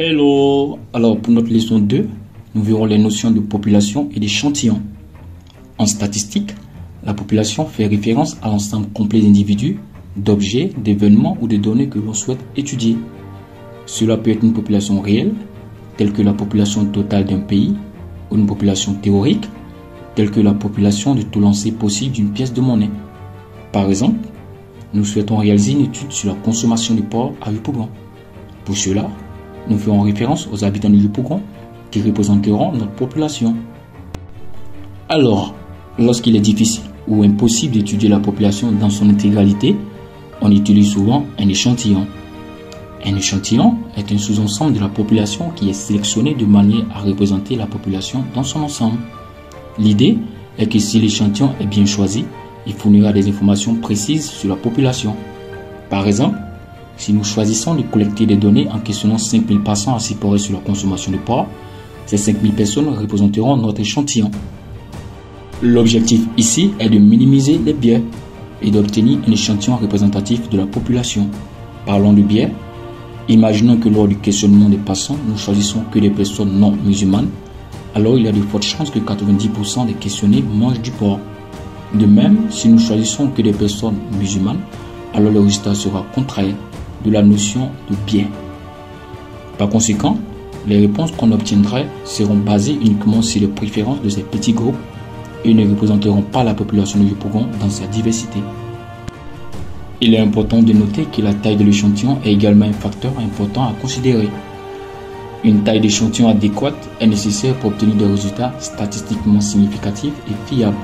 Hello! Alors pour notre leçon 2, nous verrons les notions de population et d'échantillon. En statistique, la population fait référence à l'ensemble complet d'individus, d'objets, d'événements ou de données que l'on souhaite étudier. Cela peut être une population réelle, telle que la population totale d'un pays, ou une population théorique, telle que la population de tout lancer possible d'une pièce de monnaie. Par exemple, nous souhaitons réaliser une étude sur la consommation de porc à Yopougon. Pour cela, nous ferons référence aux habitants de Yopougon qui représenteront notre population. Alors, lorsqu'il est difficile ou impossible d'étudier la population dans son intégralité, on utilise souvent un échantillon. Un échantillon est un sous-ensemble de la population qui est sélectionné de manière à représenter la population dans son ensemble. L'idée est que si l'échantillon est bien choisi, il fournira des informations précises sur la population. Par exemple, si nous choisissons de collecter des données en questionnant 5000 passants assis porés sur la consommation de porc, ces 5000 personnes représenteront notre échantillon. L'objectif ici est de minimiser les biais et d'obtenir un échantillon représentatif de la population. Parlons de biais. Imaginons que lors du questionnement des passants, nous choisissons que des personnes non musulmanes, alors il y a de fortes chances que 90% des questionnés mangent du porc. De même, si nous choisissons que des personnes musulmanes, alors le résultat sera contraire de la notion de biais. Par conséquent, les réponses qu'on obtiendrait seront basées uniquement sur les préférences de ces petits groupes et ne représenteront pas la population de Yopougon dans sa diversité. Il est important de noter que la taille de l'échantillon est également un facteur important à considérer. Une taille d'échantillon adéquate est nécessaire pour obtenir des résultats statistiquement significatifs et fiables.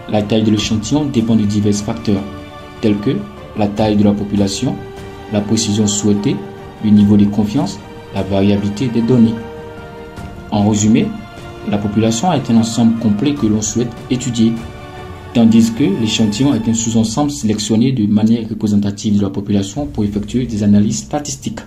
La taille de l'échantillon dépend de divers facteurs, tels que la taille de la population, la précision souhaitée, le niveau de confiance, la variabilité des données. En résumé, la population est un ensemble complet que l'on souhaite étudier, tandis que l'échantillon est un sous-ensemble sélectionné de manière représentative de la population pour effectuer des analyses statistiques.